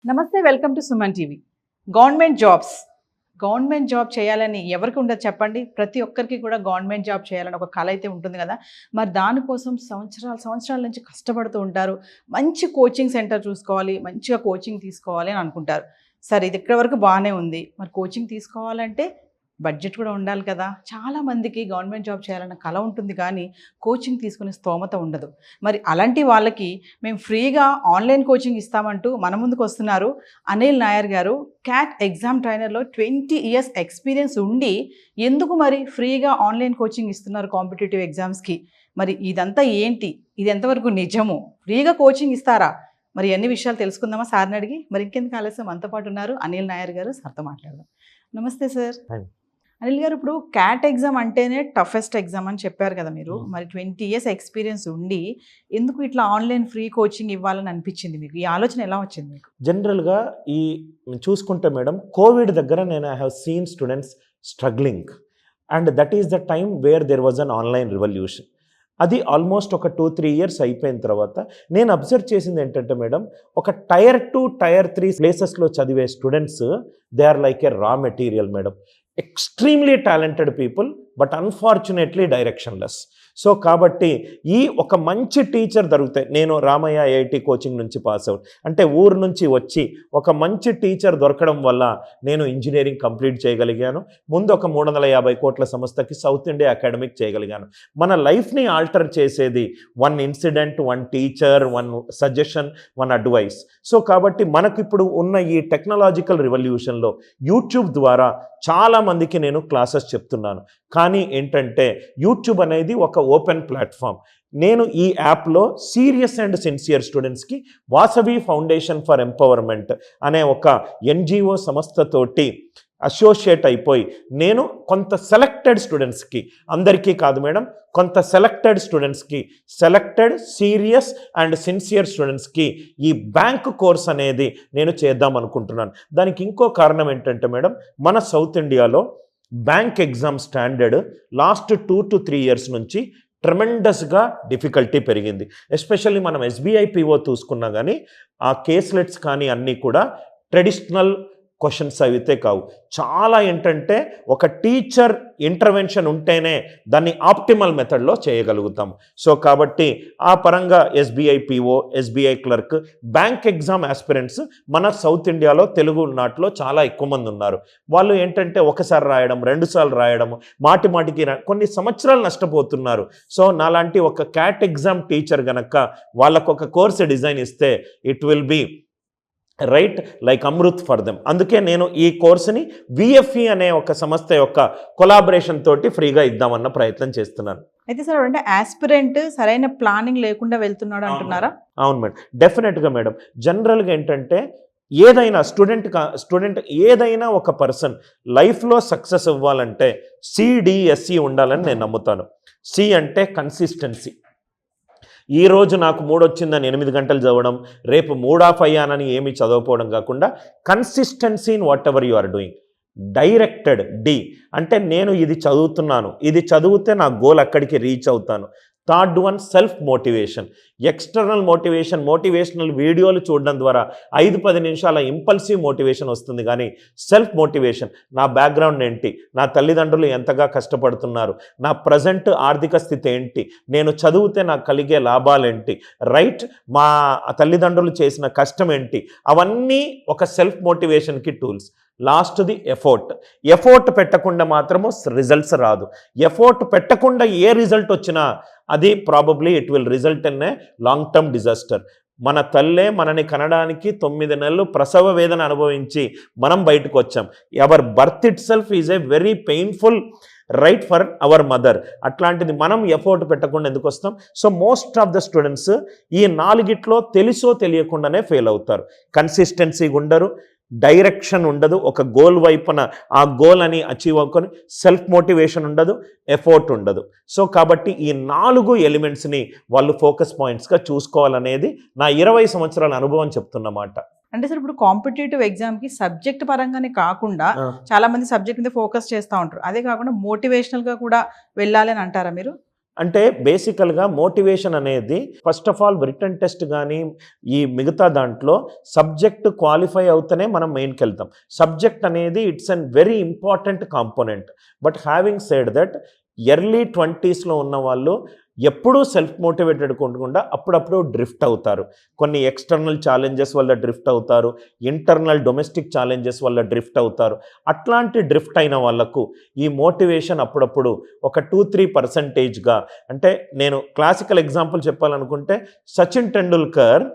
నమస్తే, welcome to Suman TV. Government job చేయాలని ఎవరికి ఉండదు చెప్పండి? ప్రతి ఒక్కరికి కూడా గవర్నమెంట్ జాబ్ చేయాలని ఒక కల అయితే ఉంటుంది కదా. మరి దానికోసం సంవత్సరాల నుంచి కష్టపడుతూ ఉంటారు. మంచి కోచింగ్ సెంటర్ చూసుకోవాలి, మంచిగా కోచింగ్ తీసుకోవాలి అని అనుకుంటారు. సరే, ఇది ఇక్కడ వరకు బాగానే ఉంది. మరి కోచింగ్ తీసుకోవాలంటే బడ్జెట్ కూడా ఉండాలి కదా. చాలామందికి గవర్నమెంట్ జాబ్ చేయాలన్న కల ఉంటుంది, కానీ కోచింగ్ తీసుకునే స్తోమత ఉండదు. మరి అలాంటి వాళ్ళకి మేము ఫ్రీగా ఆన్లైన్ కోచింగ్ ఇస్తామంటూ మన ముందుకు వస్తున్నారు అనిల్ నాయర్ గారు. క్యాట్ ఎగ్జామ్ ట్రైనర్లో 20 years ఎక్స్పీరియన్స్ ఉండి ఎందుకు మరి ఫ్రీగా ఆన్లైన్ కోచింగ్ ఇస్తున్నారు కాంపిటేటివ్ ఎగ్జామ్స్కి? మరి ఇదంతా ఏంటి? ఇది ఎంతవరకు నిజము? ఫ్రీగా కోచింగ్ ఇస్తారా? మరి అన్ని విషయాలు తెలుసుకుందామా సార్ని అడిగి? మరి ఇంకెందుకు ఆలస్యం, మనతో పాటు ఉన్నారు అనిల్ నాయర్ గారు. సార్తో మాట్లాడదాం. నమస్తే సార్. అనిల్ గారు, ఇప్పుడు క్యాట్ ఎగ్జామ్ అంటేనే టఫెస్ట్ ఎగ్జామ్ అని చెప్పారు కదా మీరు. మరి 20 years ఎక్స్పీరియన్స్ ఉండి ఎందుకు ఇట్లా ఆన్లైన్ ఫ్రీ కోచింగ్ ఇవ్వాలని అనిపించింది మీకు? ఈ ఆలోచన ఎలా వచ్చింది మీకు? జనరల్గా ఈ చూసుకుంటే మేడం, కోవిడ్ దగ్గర నేను I have seen students struggling, and that is the time where there was an online revolution. అది ఆల్మోస్ట్ ఒక 2-3 years అయిపోయిన తర్వాత నేను అబ్జర్వ్ చేసింది ఏంటంటే మేడం, ఒక Tier 2, Tier 3 ప్లేసెస్లో చదివే students they are like a raw material madam. Extremely talented people, but unfortunately directionless. So కాబట్టి ఒక మంచి టీచర్ దొరికితే, నేను రామయ్య ఐఐటి కోచింగ్ నుంచి పాస్ అవుట్ అంటే ఊరు నుంచి వచ్చి ఒక మంచి టీచర్ దొరకడం వల్ల నేను ఇంజనీరింగ్ కంప్లీట్ చేయగలిగాను. ముందు ఒక 350 కోట్ల సంస్థకి సౌత్ ఇండియా అకాడమిక్ చేయగలిగాను. మన లైఫ్ని ఆల్టర్ చేసేది 1 incident, 1 teacher, 1 suggestion, 1 advice. So కాబట్టి మనకు ఇప్పుడు ఉన్న ఈ టెక్నాలజికల్ రివల్యూషన్లో యూట్యూబ్ ద్వారా చాలామందికి నేను క్లాసెస్ చెప్తున్నాను. కానీ ఏంటంటే యూట్యూబ్ అనేది ఒక ఓపెన్ ప్లాట్ఫామ్. నేను ఈ యాప్లో సీరియస్ అండ్ సిన్సియర్ స్టూడెంట్స్కి వాసవి ఫౌండేషన్ ఫర్ ఎంపవర్మెంట్ అనే ఒక ఎన్జిఓ సంస్థతోటి అసోసియేట్ అయిపోయి నేను కొంత సెలెక్టెడ్ స్టూడెంట్స్కి, అందరికీ కాదు మేడం, కొంత సెలెక్టెడ్ స్టూడెంట్స్కి, సెలెక్టెడ్ సీరియస్ అండ్ సిన్సియర్ స్టూడెంట్స్కి ఈ బ్యాంక్ కోర్స్ అనేది నేను చేద్దాం అనుకుంటున్నాను. దానికి ఇంకో కారణం ఏంటంటే మేడం, మన సౌత్ ఇండియాలో bank exam standard last 2 to 3 years నుంచి ట్రెమెండస్గా డిఫికల్టీ పెరిగింది. ఎస్పెషల్లీ మనం ఎస్బీఐ పిఓ చూసుకున్నా కానీ ఆ కేస్లెట్స్ కానీ అన్నీ కూడా ట్రెడిషనల్ క్వశ్చన్స్ అయితే కావు. చాలా ఏంటంటే ఒక టీచర్ ఇంటర్వెన్షన్ ఉంటేనే దాన్ని ఆప్టిమల్ మెథడ్లో చేయగలుగుతాం. సో కాబట్టి ఆ పరంగా SBI PO, SBI clerk, bank exam aspirants మన సౌత్ ఇండియాలో తెలుగు నాట్లో చాలా ఎక్కువ మంది ఉన్నారు. వాళ్ళు ఏంటంటే ఒకసారి రాయడం, 2 సార్లు రాయడం, మాటికి కొన్ని సంవత్సరాలు నష్టపోతున్నారు. సో నాలాంటి ఒక క్యాట్ ఎగ్జామ్ టీచర్ గనక వాళ్ళకు ఒక కోర్సు డిజైన్ ఇస్తే it will be right like amrit for them. అందుకే నేను ఈ కోర్సుని విఎఫ్ఈ అనే ఒక సంస్థ యొక్క కొలాబరేషన్ తోటి ఫ్రీగా ఇద్దామన్న ప్రయత్నం చేస్తున్నాను. అయితే సార్, అంటే ఆస్పిరెంట్ సరైన ప్లానింగ్ లేకుండా వెళ్తున్నాడు అంటున్నారా? అవును మేడం, డెఫినెట్గా మేడం. జనరల్గా ఏంటంటే ఏదైనా స్టూడెంట్ ఏదైనా ఒక పర్సన్ లైఫ్లో సక్సెస్ అవ్వాలంటే సిడిఎస్ఈ ఉండాలని నేను నమ్ముతాను. సి అంటే కన్సిస్టెన్సీ. ఈరోజు నాకు 3 వచ్చిందని 8 గంటలు చదవడం, రేపు 3 ఆఫ్ అయ్యానని ఏమి చదవకపోవడం కాకుండా consistency in whatever you are doing. Directed డి అంటే నేను ఇది చదువుతున్నాను, ఇది చదివితే నా గోల్ అక్కడికి రీచ్ అవుతాను. Third one self motivation. External motivational వీడియోలు చూడడం ద్వారా 5-10 నిమిషాల ఇంపల్సివ్ మోటివేషన్ వస్తుంది, కానీ సెల్ఫ్ మోటివేషన్, నా బ్యాక్గ్రౌండ్ ఏంటి, నా తల్లిదండ్రులు ఎంతగా కష్టపడుతున్నారు, నా ప్రజెంట్ ఆర్థిక స్థితి ఏంటి, నేను చదివితే నాకు కలిగే లాభాలేంటి, రైట్, మా తల్లిదండ్రులు చేసిన కష్టం ఏంటి, అవన్నీ ఒక సెల్ఫ్ మోటివేషన్కి టూల్స్. లాస్ట్ది ఎఫోర్ట్ పెట్టకుండా మాత్రము రిజల్ట్స్ రాదు. ఎఫోర్ట్ పెట్టకుండా ఏ రిజల్ట్ వచ్చినా అది probably it will result in a long term disaster. మన తల్లే మనని కనడానికి 9 నెలలు ప్రసవ వేదన అనుభవించి మనం బయటకు వచ్చాం. Hour birth it self is a very painful right for our mother. అట్లాంటిది మనం ఎఫోర్ట్ పెట్టకుండా ఎందుకు వస్తాం? So most of the students ఈ 4 తెలుసో తెలియకుండానే ఫెయిల్ అవుతారు. కన్సిస్టెన్సీ ఉండరు, డైరెక్షన్ ఉండదు, ఒక గోల్ వైపున ఆ గోల్ అని అచీవ్ అవ్వకొని సెల్ఫ్ మోటివేషన్ ఉండదు, ఎఫోర్ట్ ఉండదు. సో కాబట్టి ఈ 4 ఎలిమెంట్స్ని వాళ్ళు ఫోకస్ పాయింట్స్గా చూసుకోవాలనేది నా 20 సంవత్సరాల అనుభవం చెప్తున్నమాట. అంటే సార్, ఇప్పుడు కాంపిటేటివ్ ఎగ్జామ్కి సబ్జెక్ట్ పరంగానే కాకుండా చాలా మంది సబ్జెక్ట్ మీద ఫోకస్ చేస్తూ ఉంటారు. అదే కాకుండా మోటివేషనల్గా కూడా వెళ్ళాలి అని అంటారా మీరు? అంటే బేసికల్గా మోటివేషన్ అనేది first of all return test కానీ ఈ మిగతా దాంట్లో సబ్జెక్ట్ క్వాలిఫై అవుతూనే మనం మెయిన్కి వెళ్తాం. సబ్జెక్ట్ అనేది it's an very important component. But having said that early 20s ఉన్న వాళ్ళు ఎప్పుడూ సెల్ఫ్ మోటివేటెడ్ కొనకుండా అప్పుడప్పుడు డ్రిఫ్ట్ అవుతారు. కొన్ని ఎక్స్టర్నల్ ఛాలెంజెస్ వల్ల డ్రిఫ్ట్ అవుతారు, ఇంటర్నల్ డొమెస్టిక్ ఛాలెంజెస్ వల్ల డ్రిఫ్ట్ అవుతారు. అట్లాంటి డ్రిఫ్ట్ అయిన వాళ్ళకు ఈ మోటివేషన్ అప్పుడప్పుడు ఒక 2-3%గా, అంటే నేను క్లాసికల్ ఎగ్జాంపుల్ చెప్పాలనుకుంటే సచిన్ టెండూల్కర్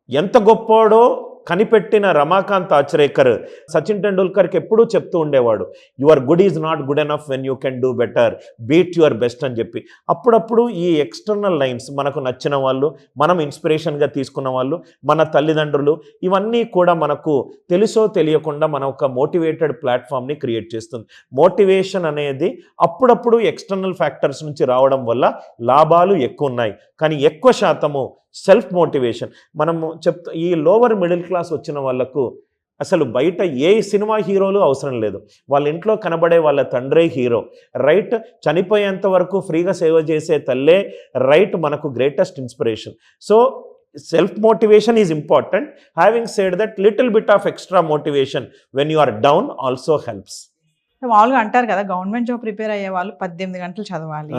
ఎంత గొప్పోడో కనిపెట్టిన రమాకాంత్ ఆచరేకర్ సచిన్ టెండూల్కర్కి ఎప్పుడూ చెప్తూ ఉండేవాడు, your good is not good enough when you can do better, beat your best అని చెప్పి. అప్పుడప్పుడు ఈ ఎక్స్టర్నల్ లైన్స్ మనకు నచ్చిన వాళ్ళు, మనం ఇన్స్పిరేషన్గా తీసుకున్న వాళ్ళు, మన తల్లిదండ్రులు, ఇవన్నీ కూడా మనకు తెలుసో తెలియకుండా మన ఒక మోటివేటెడ్ ప్లాట్ఫామ్ని క్రియేట్ చేస్తుంది. మోటివేషన్ అనేది అప్పుడప్పుడు ఎక్స్టర్నల్ ఫ్యాక్టర్స్ నుంచి రావడం వల్ల లాభాలు ఎక్కువ ఉన్నాయి, కానీ ఎక్కువ శాతము సెల్ఫ్ మోటివేషన్. మనము ఈ లోవర్ మిడిల్ క్లాస్ వచ్చిన వాళ్ళకు అసలు బయట ఏ సినిమా హీరోలు అవసరం లేదు, వాళ్ళ ఇంట్లో కనబడే వాళ్ళ తండ్రే హీరో, రైట్? చనిపోయేంత వరకు ఫ్రీగా సేవ చేసే తల్లే, రైట్, మనకు greatest inspiration. So self motivation is important. Having said that little bit of extra motivation when you are down also helps. మామూలుగా అంటారు కదా, గవర్నమెంట్ జాబ్ ప్రిపేర్ అయ్యే వాళ్ళు 18 గంటలు చదవాలి,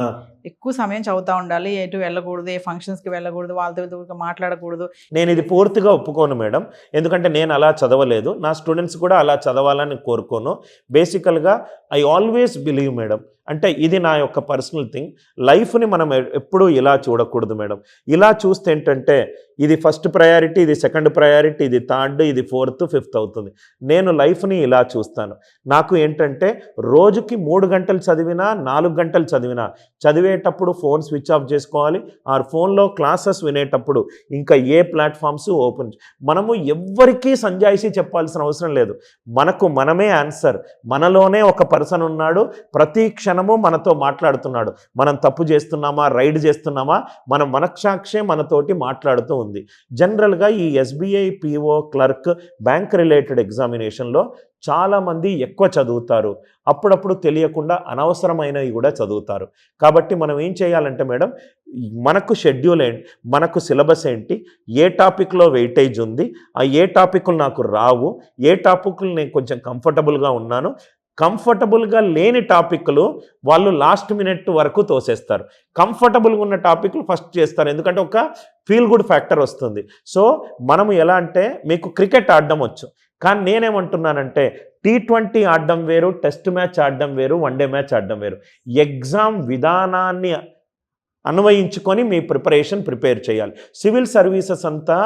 ఎక్కువ సమయం చదువుతూ ఉండాలి, ఎటు వెళ్ళకూడదు, ఏ ఫంక్షన్స్కి వెళ్ళకూడదు, వాళ్ళతో మాట్లాడకూడదు. నేను ఇది పూర్తిగా ఒప్పుకోను మేడం, ఎందుకంటే నేను అలా చదవలేదు, నా స్టూడెంట్స్ కూడా అలా చదవాలని కోరుకోను. బేసికల్గా ఐ ఆల్వేస్ బిలీవ్ మేడం, అంటే ఇది నా యొక్క పర్సనల్ థింగ్, లైఫ్ని మనం ఎప్పుడూ ఇలా చూడకూడదు మేడం. ఇలా చూస్తే ఏంటంటే ఇది ఫస్ట్ ప్రయారిటీ, ఇది సెకండ్ ప్రయారిటీ, ఇది థర్డ్, ఇది 4th, 5th అవుతుంది. నేను లైఫ్ని ఇలా చూస్తాను. నాకు ఏంటంటే రోజుకి 3 గంటలు చదివినా 4 గంటలు చదివినా, చదివేటప్పుడు ఫోన్ స్విచ్ ఆఫ్ చేసుకోవాలి, ఆ ఫోన్లో క్లాసెస్ వినేటప్పుడు ఇంకా ఏ ప్లాట్ఫామ్స్ ఓపెన్. మనము ఎవ్వరికీ సంజాయిషీ చెప్పాల్సిన అవసరం లేదు, మనకు మనమే ఆన్సర్. మనలోనే ఒక పర్సన్ ఉన్నాడు, ప్రతి క్షణము మనతో మాట్లాడుతున్నాడు. మనం తప్పు చేస్తున్నామా, రైడ్ చేస్తున్నామా, మన మనస్సాక్షే మనతోటి మాట్లాడుతూ ఉంది. జనరల్గా ఈ SBI PO clerk bank related ఎగ్జామినేషన్లో చాలామంది ఎక్కువ చదువుతారు, అప్పుడప్పుడు తెలియకుండా అనవసరమైనవి కూడా చదువుతారు. కాబట్టి మనం ఏం చేయాలంటే మేడం, మనకు షెడ్యూల్ ఏంటి, మనకు సిలబస్ ఏంటి, ఏ టాపిక్లో వెయిటేజ్ ఉంది, ఆ ఏ టాపిక్లు నాకు రావు, ఏ టాపిక్లు నేను కొంచెం కంఫర్టబుల్గా ఉన్నాను, కంఫర్టబుల్గా లేని టాపిక్లు వాళ్ళు లాస్ట్ మినిట్ వరకు తోసేస్తారు, కంఫర్టబుల్గా ఉన్న టాపిక్లు ఫస్ట్ చేస్తారు, ఎందుకంటే ఒక ఫీల్ గుడ్ ఫ్యాక్టర్ వస్తుంది. సో మనము ఎలా అంటే, మీకు క్రికెట్ ఆడడం వచ్చు, కానీ నేనేమంటున్నానంటే T20 ఆడడం వేరు, టెస్ట్ మ్యాచ్ ఆడడం వేరు, వన్డే మ్యాచ్ ఆడడం వేరు. ఎగ్జామ్ విధానాన్ని అన్వయించుకొని మీ ప్రిపేర్ చేయాలి. సివిల్ సర్వీసెస్ అంతా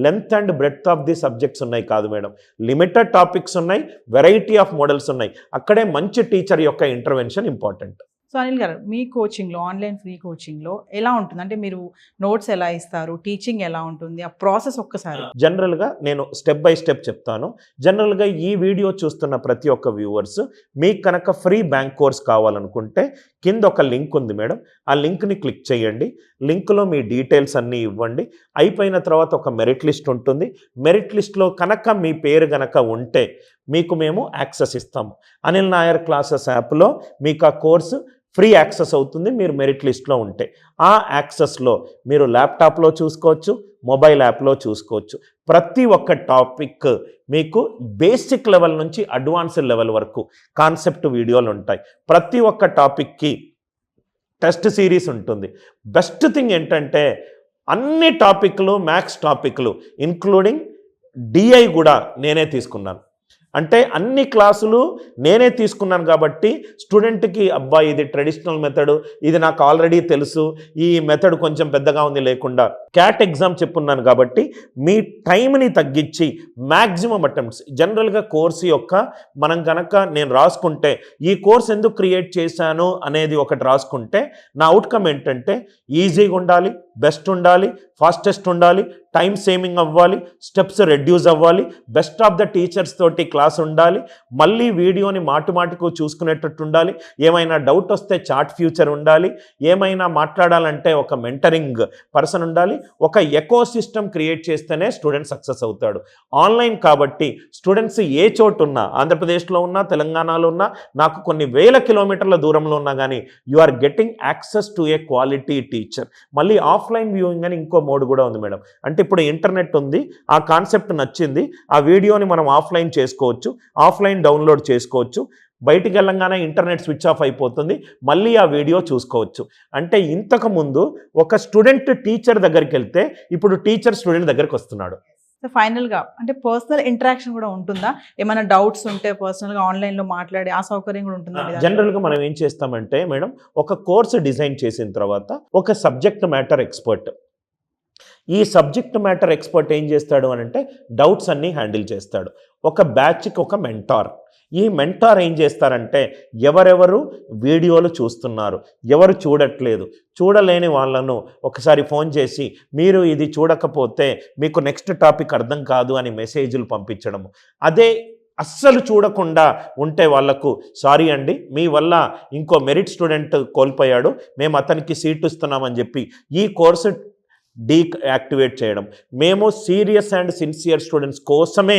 length and breadth of the subjects ఉన్నాయి కాదు మేడం, లిమిటెడ్ టాపిక్స్ ఉన్నాయి, వెరైటీ ఆఫ్ మోడల్స్ ఉన్నాయి. అక్కడే మంచి టీచర్ యొక్క ఇంటర్వెన్షన్ ఇంపార్టెంట్. సో అనిల్ గారు, మీ కోచింగ్లో, ఆన్లైన్ ఫ్రీ కోచింగ్లో ఎలా ఉంటుంది, అంటే మీరు నోట్స్ ఎలా ఇస్తారు, టీచింగ్ ఎలా ఉంటుంది, ఆ ప్రాసెస్ ఒక్కసారి. జనరల్గా నేను స్టెప్ బై స్టెప్ చెప్తాను. జనరల్గా ఈ వీడియో చూస్తున్న ప్రతి ఒక్క వ్యూవర్స్, మీకు కనుక ఫ్రీ బ్యాంక్ కోర్స్ కావాలనుకుంటే కింద ఒక లింక్ ఉంది మేడం, ఆ లింక్ని క్లిక్ చేయండి. లింక్లో మీ డీటెయిల్స్ అన్నీ ఇవ్వండి. అయిపోయిన తర్వాత ఒక మెరిట్ లిస్ట్ ఉంటుంది. మెరిట్ లిస్ట్లో కనుక మీ పేరు కనుక ఉంటే మీకు మేము యాక్సెస్ ఇస్తాము. అనిల్ నాయర్ క్లాసెస్ యాప్లో మీకు ఆ కోర్సు ఫ్రీ యాక్సెస్ అవుతుంది, మీరు మెరిట్ లిస్ట్లో ఉంటే. ఆ యాక్సెస్లో మీరు ల్యాప్టాప్లో చూసుకోవచ్చు, మొబైల్ యాప్లో చూసుకోవచ్చు. ప్రతి ఒక్క టాపిక్ మీకు బేసిక్ లెవెల్ నుంచి అడ్వాన్స్డ్ లెవెల్ వరకు కాన్సెప్ట్ వీడియోలు ఉంటాయి. ప్రతి ఒక్క టాపిక్కి టెస్ట్ సిరీస్ ఉంటుంది. బెస్ట్ థింగ్ ఏంటంటే అన్ని టాపిక్లు మ్యాథ్స్ టాపిక్లు ఇంక్లూడింగ్ డిఐ కూడా నేనే తీసుకున్నాను. అంటే అన్ని క్లాసులు నేనే తీసుకున్నాను కాబట్టి స్టూడెంట్కి అబ్బా ఇది ట్రెడిషనల్ మెథడ్, ఇది నాకు ఆల్రెడీ తెలుసు, ఈ మెథడ్ కొంచెం పెద్దగా ఉంది లేకుండా క్యాట్ ఎగ్జామ్ చెప్పున్నాను కాబట్టి మీ టైంని తగ్గించి మ్యాక్సిమం అటెంప్ట్స్. జనరల్గా కోర్సు యొక్క మనం కనుక నేను రాసుకుంటే ఈ కోర్స్ ఎందుకు క్రియేట్ చేశాను అనేది ఒకటి రాసుకుంటే నా అవుట్కమ్ ఏంటంటే ఈజీగా ఉండాలి, బెస్ట్ ఉండాలి, ఫాస్టెస్ట్ ఉండాలి, టైం సేవింగ్ అవ్వాలి, స్టెప్స్ రెడ్యూస్ అవ్వాలి, బెస్ట్ ఆఫ్ ద టీచర్స్ తోటి క్లాస్ ఉండాలి, మళ్ళీ వీడియోని మాటిమాటికు చూసుకునేటట్టు ఉండాలి, ఏమైనా డౌట్ వస్తే చాట్ ఫ్యూచర్ ఉండాలి, ఏమైనా మాట్లాడాలంటే ఒక మెంటరింగ్ పర్సన్ ఉండాలి. ఒక ఎకో సిస్టమ్ క్రియేట్ చేస్తేనే స్టూడెంట్ సక్సెస్ అవుతాడు. ఆన్లైన్ కాబట్టి స్టూడెంట్స్ ఏ చోటు ఉన్నా, ఆంధ్రప్రదేశ్లో ఉన్నా, తెలంగాణలో ఉన్నా, నాకు కొన్ని వేల కిలోమీటర్ల దూరంలో ఉన్నా కానీ you are getting access to a quality teacher. మళ్ళీ ఆఫ్లైన్ వ్యూయింగ్ అని ఇంకో మోడ్ కూడా ఉంది మేడం. అంటే ఇప్పుడు ఇంటర్నెట్ ఉంది, ఆ కాన్సెప్ట్ నచ్చింది, ఆ వీడియోని మనం ఆఫ్లైన్ చేసుకోవచ్చు, ఆఫ్లైన్ డౌన్లోడ్ చేసుకోవచ్చు, బయటికి వెళ్ళంగానే ఇంటర్నెట్ స్విచ్ ఆఫ్ అయిపోతుంది, మళ్ళీ ఆ వీడియో చూసుకోవచ్చు. అంటే ఇంతకుముందు ఒక స్టూడెంట్ టీచర్ దగ్గరికి వెళ్తే ఇప్పుడు టీచర్ స్టూడెంట్ దగ్గరికి వస్తున్నాడు. సో ఫైనల్గా అంటే పర్సనల్ ఇంటరాక్షన్ కూడా ఉంటుందా? ఏమైనా డౌట్స్ ఉంటే పర్సనల్గా ఆన్లైన్లో మాట్లాడి ఆ సౌకర్యం కూడా ఉంటుందా? జనరల్గా మనం ఏం చేస్తామంటే మేడం, ఒక కోర్సు డిజైన్ చేసిన తర్వాత ఒక సబ్జెక్ట్ మ్యాటర్ ఎక్స్పర్ట్, ఈ సబ్జెక్ట్ మ్యాటర్ ఎక్స్పర్ట్ ఏం చేస్తాడు అని అంటే డౌట్స్ అన్నీ హ్యాండిల్ చేస్తాడు. ఒక బ్యాచ్కి ఒక మెంటార్, ఈ మెంటార్ ఏం చేస్తారంటే ఎవరెవరు వీడియోలు చూస్తున్నారు, ఎవరు చూడట్లేదు, చూడలేని వాళ్ళను ఒకసారి ఫోన్ చేసి మీరు ఇది చూడకపోతే మీకు నెక్స్ట్ టాపిక్ అర్థం కాదు అని మెసేజ్లు పంపించడము. అదే అస్సలు చూడకుండా ఉంటే వాళ్లకు సారీ అండి, మీ వల్ల ఇంకో మెరిట్ స్టూడెంట్ కోల్పోయాడు, మేము అతనికి సీట్ ఇస్తున్నామని చెప్పి ఈ కోర్సు డీయాక్టివేట్ చేయడం. మేము సీరియస్ అండ్ సిన్సియర్ స్టూడెంట్స్ కోసమే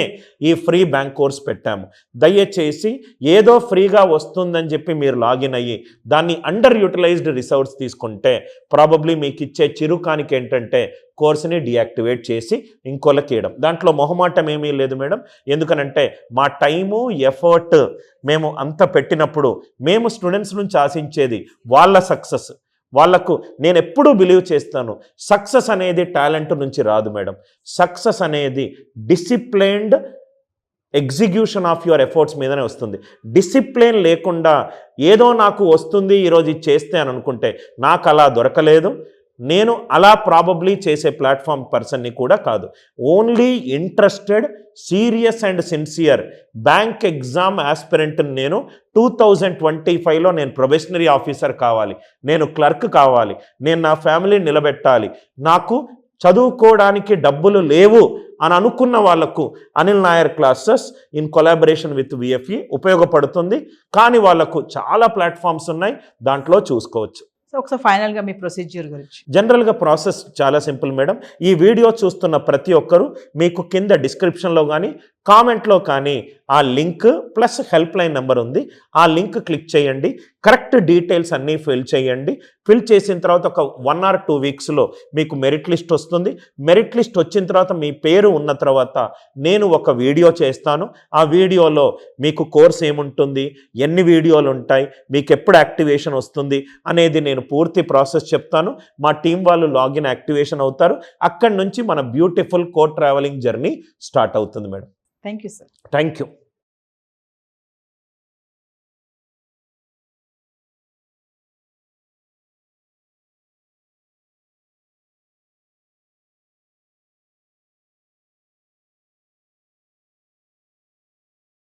ఈ ఫ్రీ బ్యాంక్ కోర్స్ పెట్టాము. దయచేసి ఏదో ఫ్రీగా వస్తుందని చెప్పి మీరు లాగిన్ అయ్యి దాన్ని అండర్ యూటిలైజ్డ్ రిసోర్స్ తీసుకుంటే ప్రాబబ్లీ మీకు ఇచ్చే చిరుకానికి ఏంటంటే కోర్సుని డీయాక్టివేట్ చేసి ఇంకోళ్ళకి ఇవ్వడం. దాంట్లో మొహమాటం ఏమీ లేదు మేడం. ఎందుకనంటే మా టైము ఎఫర్ట్ మేము అంత పెట్టినప్పుడు మేము స్టూడెంట్స్ నుంచి ఆశించేది వాళ్ళ సక్సెస్. వాళ్లకు నేను ఎప్పుడూ బిలీవ్ చేస్తాను, సక్సెస్ అనేది టాలెంట్ నుంచి రాదు మేడం. సక్సెస్ అనేది disciplined execution of your efforts మీదనే వస్తుంది. డిసిప్లిన్ లేకుండా ఏదో నాకు వస్తుంది ఈరోజు ఇది చేస్తే అని అనుకుంటే నాకు అలా దొరకలేదు. నేను అలా ప్రాబబ్లీ చేసే ప్లాట్ఫామ్ పర్సన్ని కూడా కాదు. Only interested, serious and sincere bank exam aspirant. నేను 2025లో నేను ప్రొబేషనరీ ఆఫీసర్ కావాలి, నేను క్లర్క్ కావాలి, నేను నా ఫ్యామిలీని నిలబెట్టాలి, నాకు చదువుకోవడానికి డబ్బులు లేవు అని అనుకున్న వాళ్లకు Anil Nair classes in collaboration with VFE ఉపయోగపడుతుంది. కానీ వాళ్లకు చాలా ప్లాట్ఫామ్స్ ఉన్నాయి, దాంట్లో చూసుకోవచ్చు. సో ఒకసారి ఫైనల్గా మీ ప్రొసీజర్ గురించి. జనరల్గా ప్రాసెస్ చాలా సింపుల్ మేడం. ఈ వీడియో చూస్తున్న ప్రతి ఒక్కరూ మీకు కింద డిస్క్రిప్షన్లో కానీ కామెంట్లో కానీ ఆ link plus help line number ఉంది, ఆ లింక్ క్లిక్ చేయండి. కరెక్ట్ డీటెయిల్స్ అన్నీ ఫిల్ చేయండి. ఫిల్ చేసిన తర్వాత ఒక 1 or 2 వీక్స్లో మీకు మెరిట్ లిస్ట్ వస్తుంది. మెరిట్ లిస్ట్ వచ్చిన తర్వాత మీ పేరు ఉన్న తర్వాత నేను ఒక వీడియో చేస్తాను. ఆ వీడియోలో మీకు కోర్స్ ఏముంటుంది, ఎన్ని వీడియోలు ఉంటాయి, మీకు ఎప్పుడు యాక్టివేషన్ వస్తుంది అనేది నేను పూర్తి ప్రాసెస్ చెప్తాను. మా టీం వాళ్ళు లాగిన్ యాక్టివేషన్ అవుతారు. అక్కడి నుంచి మన బ్యూటిఫుల్ కో ట్రావెలింగ్ జర్నీ స్టార్ట్ అవుతుంది madam. Thank you sir. Thank you.